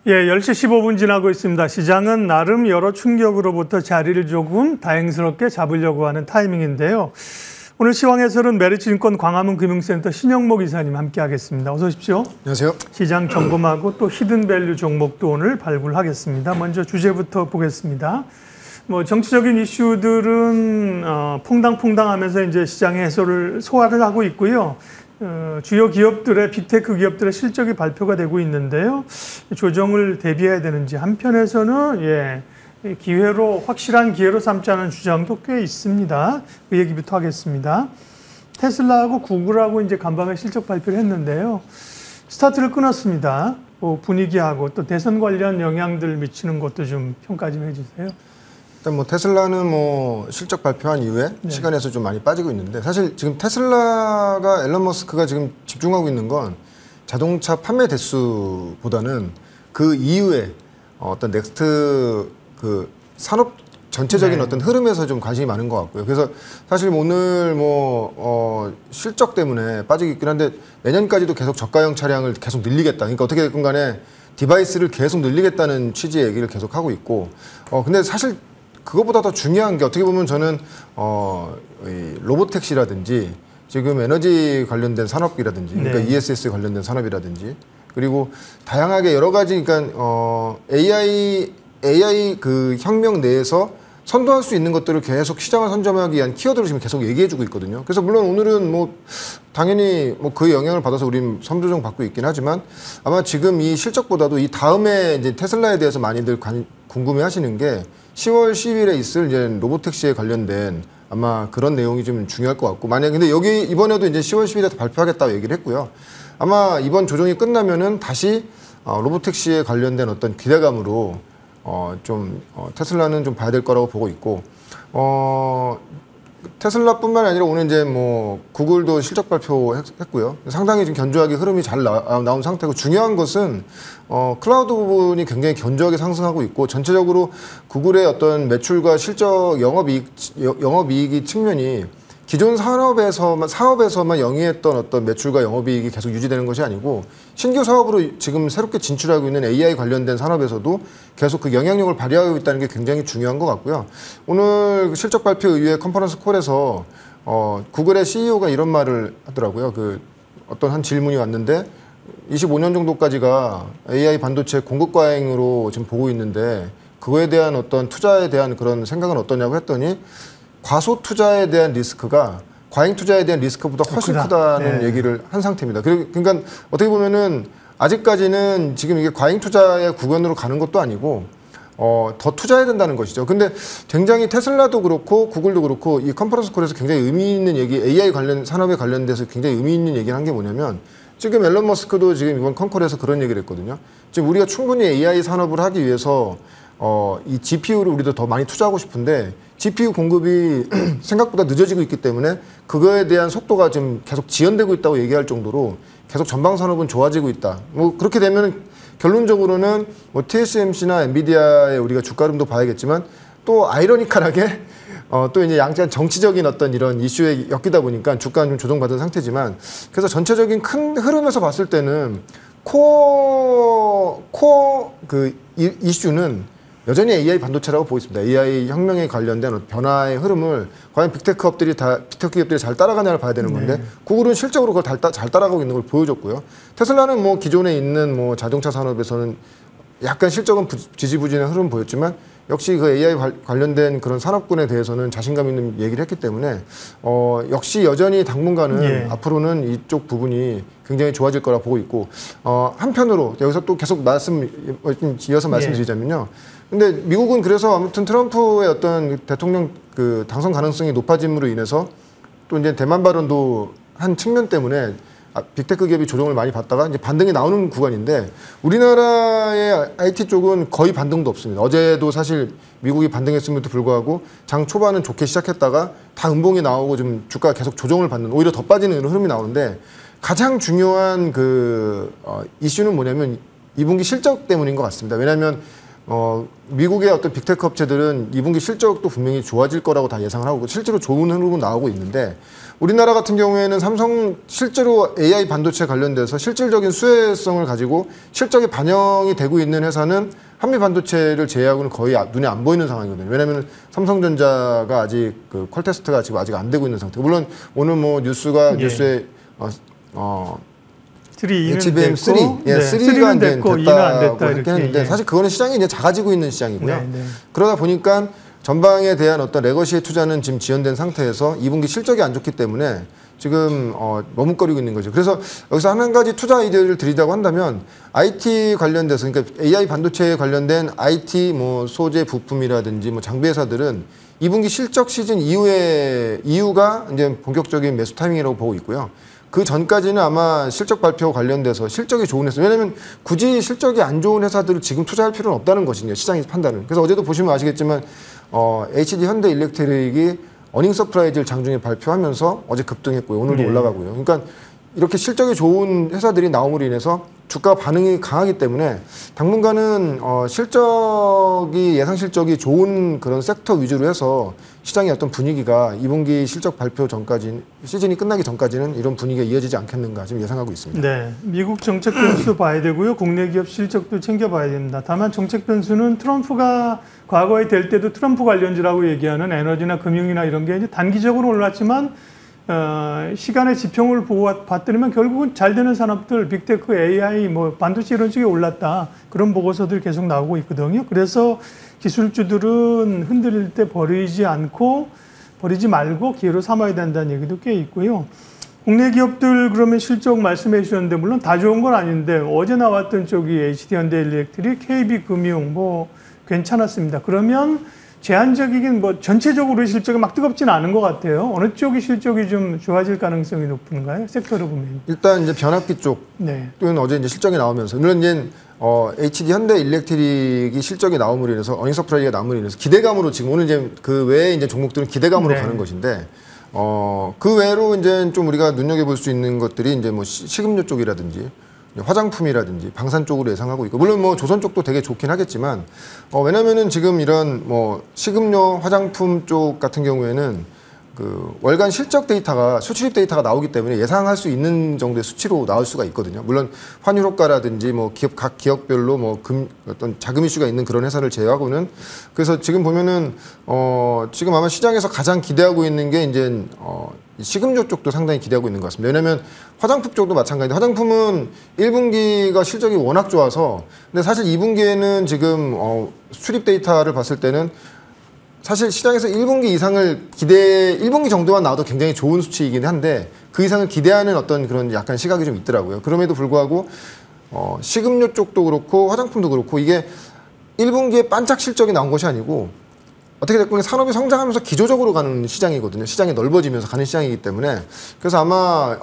예, 10시 15분 지나고 있습니다. 시장은 나름 여러 충격으로부터 자리를 조금 다행스럽게 잡으려고 하는 타이밍인데요. 오늘 시황 해설은 메리츠증권 광화문 금융센터 신영목 이사님 함께하겠습니다. 어서 오십시오. 안녕하세요. 시장 점검하고 또 히든밸류 종목도 오늘 발굴하겠습니다. 먼저 주제부터 보겠습니다. 정치적인 이슈들은 퐁당퐁당하면서 이제 시장의 해소를 소화를 하고 있고요. 주요 기업들의 빅테크 기업들의 실적이 발표가 되고 있는데요. 조정을 대비해야 되는지 한편에서는 기회로 확실한 기회로 삼자는 주장도 꽤 있습니다. 그 얘기부터 하겠습니다. 테슬라하고 구글하고 이제 간밤에 실적 발표를 했는데요. 스타트를 끊었습니다. 분위기하고 또 대선 관련 영향들 미치는 것도 좀 평가 좀 해주세요. 일단 테슬라는 실적 발표한 이후에 시간에서 좀 많이 빠지고 있는데, 사실 지금 테슬라가 앨런 머스크가 지금 집중하고 있는 건 자동차 판매 대수보다는 그 이후에 어떤 넥스트 그 산업 전체적인 어떤 흐름에서 좀 관심이 많은 것 같고요. 그래서 사실 오늘 실적 때문에 빠지고 있긴 한데, 내년까지도 계속 저가형 차량을 계속 늘리겠다. 그러니까 어떻게 됐건 간에 디바이스를 계속 늘리겠다는 취지의 얘기를 계속 하고 있고, 근데 사실 그것보다 더 중요한 게, 어떻게 보면 저는 이 로보택시라든지 지금 에너지 관련된 산업이라든지, 그러니까 ESS 관련된 산업이라든지, 그리고 다양하게 여러 가지, 그러니까 AI 그 혁명 내에서 선도할 수 있는 것들을 계속 시장을 선점하기 위한 키워드를 지금 계속 얘기해주고 있거든요. 그래서 물론 오늘은 당연히 그 영향을 받아서 우리는 선조정 받고 있긴 하지만, 아마 지금 이 실적보다도 이 다음에 이제 테슬라에 대해서 많이들 궁금해하시는 게 10월 10일에 있을 이제 로보택시에 관련된 아마 그런 내용이 좀 중요할 것 같고, 만약 근데 여기 이번에도 이제 10월 10일에 발표하겠다고 얘기를 했고요. 아마 이번 조정이 끝나면은 다시 로보택시에 관련된 어떤 기대감으로 테슬라는 좀 봐야 될 거라고 보고 있고, 테슬라뿐만 아니라 오늘 이제 구글도 실적 발표했고요. 상당히 좀 견조하게 흐름이 잘 나온 상태고, 중요한 것은 클라우드 부분이 굉장히 견조하게 상승하고 있고, 전체적으로 구글의 어떤 매출과 실적 영업이익이 측면이 기존 사업에서만 영위했던 어떤 매출과 영업이익이 계속 유지되는 것이 아니고, 신규 사업으로 지금 새롭게 진출하고 있는 AI 관련된 산업에서도 계속 그 영향력을 발휘하고 있다는 게 굉장히 중요한 것 같고요. 오늘 실적 발표 이후에 컨퍼런스 콜에서 구글의 CEO가 이런 말을 하더라고요. 어떤 한 질문이 왔는데, 25년 정도까지가 AI 반도체 공급 과잉으로 지금 보고 있는데, 그거에 대한 어떤 투자에 대한 그런 생각은 어떠냐고 했더니, 과소 투자에 대한 리스크가 과잉 투자에 대한 리스크보다 훨씬 크다는 얘기를 한 상태입니다. 그러니까 어떻게 보면은 아직까지는 지금 이게 과잉 투자의 구간으로 가는 것도 아니고 더 투자해야 된다는 것이죠. 근데 굉장히 테슬라도 그렇고 구글도 그렇고 이 컨퍼런스 콜에서 굉장히 의미 있는 얘기, AI 관련 산업에 관련돼서 굉장히 의미 있는 얘기를 한 게 뭐냐면, 지금 앨런 머스크도 지금 이번 컨콜에서 그런 얘기를 했거든요. 지금 우리가 충분히 AI 산업을 하기 위해서 이 GPU를 우리도 더 많이 투자하고 싶은데, GPU 공급이 생각보다 늦어지고 있기 때문에 그거에 대한 속도가 좀 계속 지연되고 있다고 얘기할 정도로 계속 전방 산업은 좋아지고 있다. 그렇게 되면 결론적으로는 TSMC나 엔비디아의 우리가 주가 흐름도 봐야겠지만, 또 아이러니컬하게 또 이제 양자 정치적인 어떤 이런 이슈에 엮이다 보니까 주가는 좀 조정받은 상태지만, 그래서 전체적인 큰 흐름에서 봤을 때는 코어 이슈는 여전히 AI 반도체라고 보고 있습니다. AI 혁명에 관련된 변화의 흐름을 과연 빅테크 기업들이 잘 따라가냐를 봐야 되는 건데, 구글은 실적으로 그걸 잘 따라가고 있는 걸 보여줬고요. 테슬라는 기존에 있는 자동차 산업에서는 약간 실적은 지지부진한 흐름 보였지만, 역시 그 AI 관련된 그런 산업군에 대해서는 자신감 있는 얘기를 했기 때문에 역시 여전히 당분간은 앞으로는 이쪽 부분이 굉장히 좋아질 거라 보고 있고, 한편으로 여기서 또 계속 이어서 말씀드리자면요. 근데 미국은 그래서 아무튼 트럼프의 어떤 대통령 당선 가능성이 높아짐으로 인해서 또 이제 대만 발언도 한 측면 때문에 빅테크 기업이 조정을 많이 받다가 이제 반등이 나오는 구간인데, 우리나라의 IT 쪽은 거의 반등도 없습니다. 어제도 사실 미국이 반등했음에도 불구하고 장 초반은 좋게 시작했다가 다 음봉이 나오고 좀 주가가 계속 조정을 받는, 오히려 더 빠지는 흐름이 나오는데, 가장 중요한 이슈는 뭐냐면 2분기 실적 때문인 것 같습니다. 왜냐하면 미국의 어떤 빅테크 업체들은 2분기 실적도 분명히 좋아질 거라고 다 예상을 하고 실제로 좋은 흐름은 나오고 있는데 우리나라 같은 경우에는 삼성 실제로 AI 반도체 관련돼서 실질적인 수혜성을 가지고 실적이 반영이 되고 있는 회사는 한미 반도체를 제외하고는 거의 눈에 안 보이는 상황이거든요. 왜냐하면 삼성전자가 아직 그 퀄 테스트가 지금 아직 안 되고 있는 상태. 물론 오늘 뭐 뉴스에 HBM 3, 3가 됐다고 이렇게 했는데 사실 그거는 시장이 이제 작아지고 있는 시장이고요. 그러다 보니까 전방에 대한 어떤 레거시의 투자는 지금 지연된 상태에서 2분기 실적이 안 좋기 때문에 지금 머뭇거리고 있는 거죠. 그래서 여기서 한 가지 투자 아이디어를 드리자고 한다면 IT 관련돼서 그러니까 AI 반도체에 관련된 IT 뭐 소재 부품이라든지 뭐 장비 회사들은 2분기 실적 시즌 이후가 이제 본격적인 매수 타이밍이라고 보고 있고요. 그 전까지는 아마 실적 발표 관련돼서 실적이 좋은 회사, 왜냐하면 굳이 실적이 안 좋은 회사들을 지금 투자할 필요는 없다는 것이거든요. 시장의 판단은. 그래서 어제도 보시면 아시겠지만 HD 현대 일렉트릭이 어닝 서프라이즈를 장중에 발표하면서 어제 급등했고요. 오늘도 올라가고요. 그러니까 이렇게 실적이 좋은 회사들이 나옴으로 인해서 주가 반응이 강하기 때문에 당분간은 예상 실적이 좋은 그런 섹터 위주로 해서 시장의 어떤 분위기가 2분기 실적 발표 전까지 시즌이 끝나기 전까지는 이런 분위기가 이어지지 않겠는가 지금 예상하고 있습니다. 네, 미국 정책 변수 봐야 되고요. 국내 기업 실적도 챙겨봐야 됩니다. 다만 정책 변수는 트럼프가 과거에 될 때도 트럼프 관련주라고 얘기하는 에너지나 금융이나 이런 게 이제 단기적으로 올랐지만 시간의 지평을 보고 봤더니만 결국은 잘 되는 산업들, 빅테크, AI, 뭐 반도체 이런 쪽에 올랐다. 그런 보고서들 계속 나오고 있거든요. 그래서 기술주들은 흔들릴 때 버리지 말고 기회로 삼아야 된다는 얘기도 꽤 있고요. 국내 기업들 그러면 실적 말씀해 주셨는데 물론 다 좋은 건 아닌데 어제 나왔던 쪽이 HD현대일렉트릭, KB금융 뭐 괜찮았습니다. 그러면 제한적이긴 뭐 전체적으로 실적이 막 뜨겁지는 않은 것 같아요. 어느 쪽이 실적이 좀 좋아질 가능성이 높은가요? 섹터로 보면. 일단 이제 변압기 쪽은 어제 이제 실적이 나오면서 물론 이제 HD 현대 일렉트릭이 실적이 나옴으로 인해서 어닝 서프라이즈가 나옴으로 인해서 기대감으로 지금 오늘 이제 그 외에 이제 종목들은 기대감으로 가는 것인데 그 외로 이제 좀 우리가 눈여겨볼 수 있는 것들이 이제 뭐 식음료 쪽이라든지 화장품이라든지 방산 쪽으로 예상하고 있고 물론 뭐 조선 쪽도 되게 좋긴 하겠지만 왜냐면은 지금 이런 뭐 식음료 화장품 쪽 같은 경우에는 그 월간 실적 데이터가 수출입 데이터가 나오기 때문에 예상할 수 있는 정도의 수치로 나올 수가 있거든요. 물론 환율 효과라든지 뭐 각 기업별로 뭐 어떤 자금 이슈가 있는 그런 회사를 제외하고는 그래서 지금 보면은 지금 아마 시장에서 가장 기대하고 있는 게 이제 식음료 쪽도 상당히 기대하고 있는 것 같습니다. 왜냐하면 화장품 쪽도 마찬가지인데 화장품은 1분기가 실적이 워낙 좋아서 근데 사실 2분기에는 지금 수출입 데이터를 봤을 때는 사실 시장에서 1분기 이상을 1분기 정도만 나와도 굉장히 좋은 수치이긴 한데 그 이상을 기대하는 어떤 그런 약간 시각이 좀 있더라고요. 그럼에도 불구하고 식음료 쪽도 그렇고 화장품도 그렇고 이게 1분기에 반짝 실적이 나온 것이 아니고 어떻게 됐건 산업이 성장하면서 기조적으로 가는 시장이거든요. 시장이 넓어지면서 가는 시장이기 때문에 그래서 아마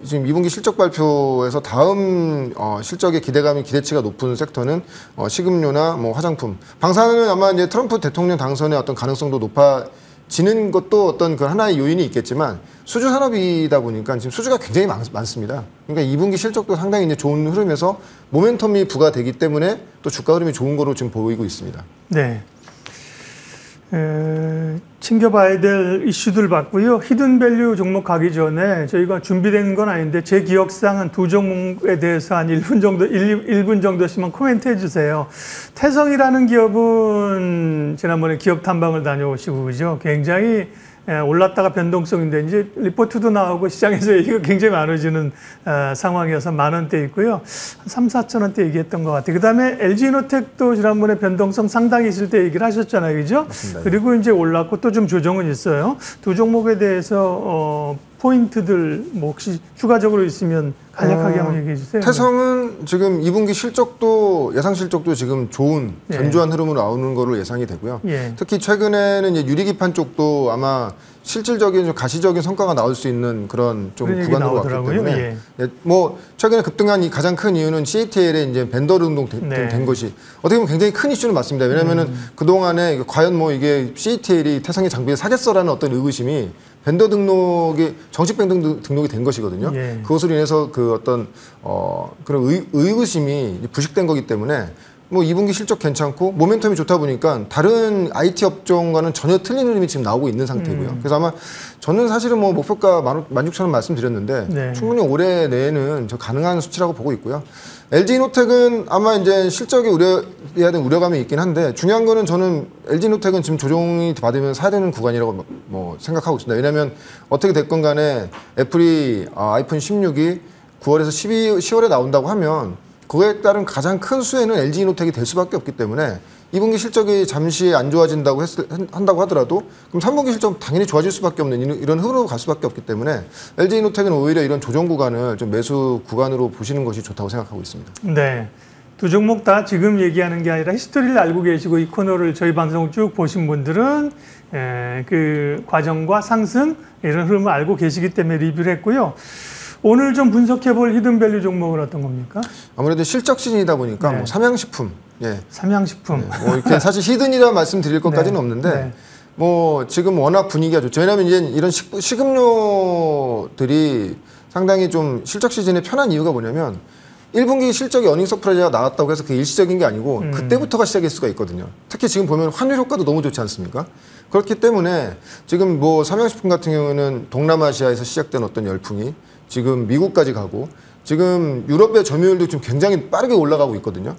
지금 2분기 실적 발표에서 다음 실적의 기대치가 높은 섹터는 식음료나 뭐 화장품, 방산은 아마 이제 트럼프 대통령 당선의 어떤 가능성도 높아지는 것도 어떤 그 하나의 요인이 있겠지만 수주 산업이다 보니까 지금 수주가 굉장히 많습니다. 그러니까 2분기 실적도 상당히 이제 좋은 흐름에서 모멘텀이 부과되기 때문에 또 주가 흐름이 좋은 거로 지금 보이고 있습니다. 네. 챙겨봐야 될 이슈들 봤고요. 히든밸류 종목 가기 전에 저희가 준비된 건 아닌데 제 기억상은 두 종목에 대해서 한 1분 정도씩만 코멘트 해주세요. 태성이라는 기업은 지난번에 기업 탐방을 다녀오시고 그죠? 굉장히 올랐다가 변동성인데 이제 리포트도 나오고 시장에서 얘기가 굉장히 많아지는 상황이어서 10,000원대 있고요. 한 3,000~4,000원대 얘기했던 것 같아요. 그 다음에 LG이노텍도 지난번에 변동성 상당히 있을 때 얘기를 하셨잖아요. 그죠? 맞습니다. 그리고 이제 올랐고 또 좀 조정은 있어요. 두 종목에 대해서 포인트들 뭐 혹시 추가적으로 있으면 간략하게 한번 얘기해 주세요. 태성은 지금 2분기 실적도 예상 실적도 지금 좋은 견조한 흐름으로 나오는 거로 예상이 되고요. 특히 최근에는 이제 유리기판 쪽도 아마 실질적인 좀 가시적인 성과가 나올 수 있는 그런 좀 구간으로 왔기 때문에 뭐 최근에 급등한 이 가장 큰 이유는 CATL의 이제 벤더 등록 된 것이 어떻게 보면 굉장히 큰 이슈는 맞습니다. 왜냐하면은 그 동안에 과연 뭐 이게 CATL이 태성의 장비를 사겠어라는 어떤 의구심이 벤더 등록이 정식 벤더 등록이 된 것이거든요. 그것으로 인해서 그 어떤 그런 의구심이 부식된 거기 때문에 뭐 2분기 실적 괜찮고 모멘텀이 좋다 보니까 다른 IT 업종과는 전혀 틀린 흐름이 지금 나오고 있는 상태고요. 그래서 아마 저는 사실은 뭐 목표가 16,000원 말씀드렸는데 네. 충분히 올해 내에는 저 가능한 수치라고 보고 있고요. LG노텍은 아마 이제 실적이 우려해야 되는 우려감이 있긴 한데 중요한 거는 저는 LG노텍은 지금 조정이 받으면 사야 되는 구간이라고 뭐 생각하고 있습니다. 왜냐하면 어떻게 됐건 간에 애플이 아이폰 16이 9월에서 10월에 나온다고 하면 그거에 따른 가장 큰 수혜는 LG노텍이 될 수밖에 없기 때문에 2분기 실적이 잠시 안 좋아진다고 한다고 하더라도 그럼 3분기 실적 당연히 좋아질 수밖에 없는 이런 흐름으로 갈 수밖에 없기 때문에 LG노텍은 오히려 이런 조정 구간을 좀 매수 구간으로 보시는 것이 좋다고 생각하고 있습니다. 네. 두 종목 다 지금 얘기하는 게 아니라 히스토리를 알고 계시고 이 코너를 저희 방송을 쭉 보신 분들은 그 과정과 상승 이런 흐름을 알고 계시기 때문에 리뷰를 했고요. 오늘 좀 분석해 볼 히든밸류 종목은 어떤 겁니까? 아무래도 실적 시즌이다 보니까 네. 뭐 삼양식품, 예, 삼양식품. 네, 뭐 이렇게 사실 히든이라 말씀드릴 것까지는 네. 없는데 네. 뭐 지금 워낙 분위기가 좋죠. 왜냐하면 이제 이런 식음료들이 상당히 좀 실적 시즌에 편한 이유가 뭐냐면 1분기 실적이 어닝 서프라이즈가 나왔다고 해서 그게 일시적인 게 아니고 그때부터가 시작일 수가 있거든요. 특히 지금 보면 환율 효과도 너무 좋지 않습니까? 그렇기 때문에 지금 뭐 삼양식품 같은 경우는 동남아시아에서 시작된 어떤 열풍이 지금 미국까지 가고 지금 유럽의 점유율도 좀 굉장히 빠르게 올라가고 있거든요.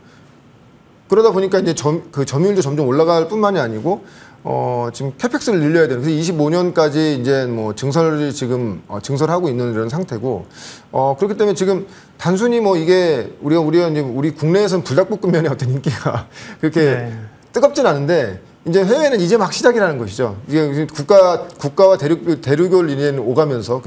그러다 보니까 이제 그 점유율도 점점 올라갈 뿐만이 아니고 지금 캐펙스를 늘려야 되는 그래서 25년까지 이제 뭐 증설을 지금 증설하고 있는 이런 상태고 그렇기 때문에 지금 단순히 뭐 이게 우리가 이제 우리 국내에서는 불닭볶음면의 어떤 인기가 그렇게 네. 뜨겁진 않은데 이제 해외는 이제 막 시작이라는 것이죠. 이게 국가와 대륙을 이제 오가면서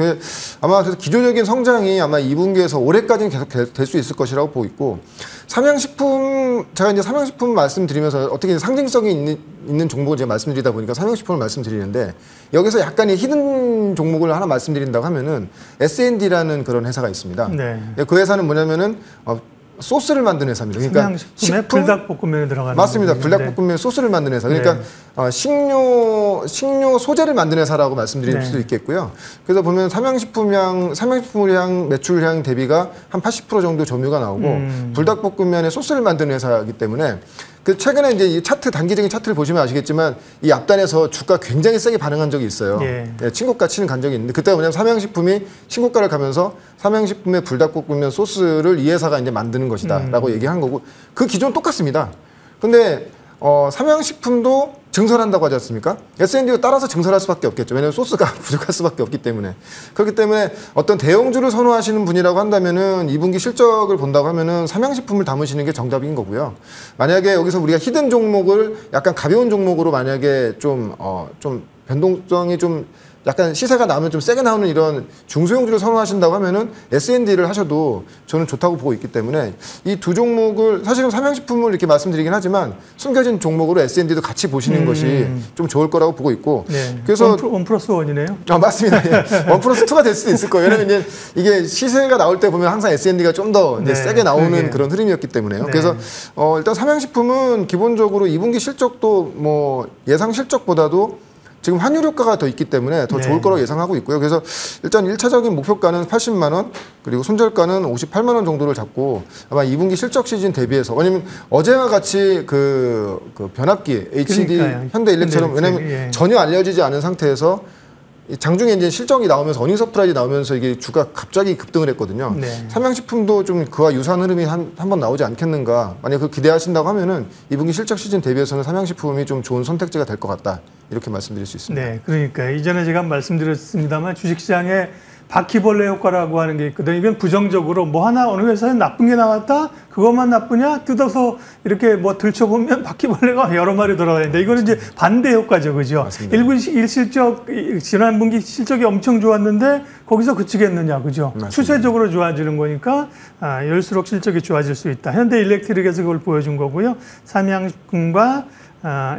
아마 그래서 기존적인 성장이 아마 2분기에서 올해까지는 계속 될 수 있을 것이라고 보고 있고 삼양식품 제가 이제 삼양식품 말씀드리면서 어떻게 상징성이 있는 종목을 제가 말씀드리다 보니까 삼양식품을 말씀드리는데 여기서 약간의 히든 종목을 하나 말씀드린다고 하면은 S&D라는 그런 회사가 있습니다. 네. 그 회사는 뭐냐면은 소스를 만드는 회사입니다. 그러니까 삼양식품에 불닭볶음면이 들어가는 맞습니다. 거군요. 불닭볶음면 소스를 만드는 회사. 그러니까 식료 소재를 만드는 회사라고 말씀드릴 수도 있겠고요. 그래서 보면 삼양식품량 매출량 대비가 한 80% 정도 점유가 나오고 불닭볶음면에 소스를 만드는 회사이기 때문에 그 최근에 이제 이 차트 단기적인 차트를 보시면 아시겠지만 이 앞단에서 주가 굉장히 세게 반응한 적이 있어요. 예. 친고가 치는 간 적이 있는데 그때가 뭐냐면 삼양식품이 친고가를 가면서 삼양식품의 불닭볶음면 소스를 이 회사가 이제 만드는 것이다라고 얘기한 거고 그 기존 똑같습니다. 근데 삼양식품도 증설한다고 하지 않습니까? S&D가 따라서 증설할 수밖에 없겠죠. 왜냐하면 소스가 부족할 수밖에 없기 때문에. 그렇기 때문에 어떤 대형주를 선호하시는 분이라고 한다면은 2분기 실적을 본다고 하면은 삼양식품을 담으시는 게 정답인 거고요. 만약에 여기서 우리가 히든 종목을 약간 가벼운 종목으로 만약에 좀 변동성이 좀 약간 시세가 나오면 좀 세게 나오는 이런 중소형주를 선호하신다고 하면은 S&D를 하셔도 저는 좋다고 보고 있기 때문에 이 두 종목을 사실은 삼양식품을 이렇게 말씀드리긴 하지만 숨겨진 종목으로 S&D도 같이 보시는 것이 좀 좋을 거라고 보고 있고 네. 그래서 원 플러스 원이네요. 맞습니다. 예. 1+2가 될 수도 있을 거예요. 왜냐면 이게 시세가 나올 때 보면 항상 S&D가 좀 더 세게 나오는 그런 흐름이었기 때문에요. 네. 그래서 일단 삼양식품은 기본적으로 2분기 실적도 뭐 예상 실적보다도 지금 환율 효과가 더 있기 때문에 더 좋을 거라고 예상하고 있고요. 그래서 일단 1차적인 목표가는 80만 원 그리고 손절가는 58만 원 정도를 잡고 아마 2분기 실적 시즌 대비해서 왜냐면 어제와 같이 그 변압기 HD 그러니까요. 현대일렉처럼 왜냐면 전혀 알려지지 않은 상태에서 장중에 이제 실적이 나오면서 어닝 서프라이즈 나오면서 이게 주가 갑자기 급등을 했거든요. 네. 삼양식품도 좀 그와 유사한 흐름이 한 번 나오지 않겠는가. 만약 그 기대하신다고 하면은 2분기 실적 시즌 대비해서는 삼양식품이 좀 좋은 선택지가 될 것 같다. 이렇게 말씀드릴 수 있습니다. 네, 그러니까 이전에 제가 말씀드렸습니다만 주식시장에 바퀴벌레 효과라고 하는 게 있거든요. 이건 부정적으로 뭐 하나 어느 회사에 나쁜 게 나왔다? 그것만 나쁘냐? 뜯어서 이렇게 뭐 들춰보면 바퀴벌레가 여러 마리 돌아다니는데 이거는 이제 반대 효과죠. 그죠? 맞습니다. 일실적, 지난 분기 실적이 엄청 좋았는데 거기서 그치겠느냐. 그죠? 맞습니다. 추세적으로 좋아지는 거니까 열수록 실적이 좋아질 수 있다. 현대일렉트릭에서 그걸 보여준 거고요. 삼양식품과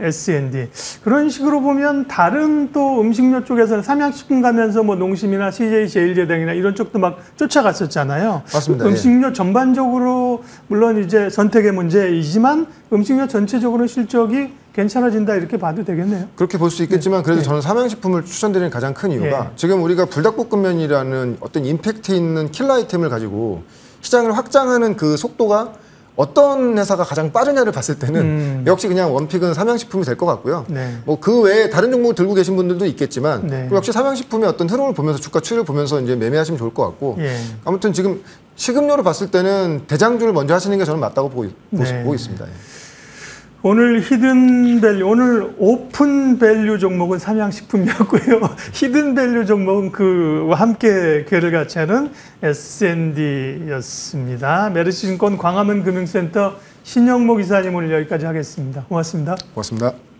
S&D. 그런 식으로 보면 다른 또 음식료 쪽에서는 삼양식품 가면서 뭐 농심이나 CJ 제일제당이나 이런 쪽도 막 쫓아갔었잖아요. 맞습니다. 음식료 전반적으로 물론 이제 선택의 문제이지만 음식료 전체적으로 실적이 괜찮아진다 이렇게 봐도 되겠네요. 그렇게 볼 수 있겠지만 그래도 저는 삼양식품을 추천드리는 가장 큰 이유가 지금 우리가 불닭볶음면이라는 어떤 임팩트 있는 킬러 아이템을 가지고 시장을 확장하는 그 속도가 어떤 회사가 가장 빠르냐를 봤을 때는 역시 그냥 원픽은 삼양식품이 될 것 같고요. 네. 뭐 그 외에 다른 종목을 들고 계신 분들도 있겠지만 네. 역시 삼양식품의 어떤 흐름을 보면서 주가 추이를 보면서 이제 매매하시면 좋을 것 같고 예. 아무튼 지금 식음료를 봤을 때는 대장주를 먼저 하시는 게 저는 맞다고 보고 있습니다. 예. 오늘 히든밸류, 오늘 오픈밸류 종목은 삼양식품이었고요. 히든밸류 종목은 그와 함께 궤를 같이 하는 S&D였습니다. 메르시증권 광화문 금융센터 신영목 이사님 오늘 여기까지 하겠습니다. 고맙습니다. 고맙습니다.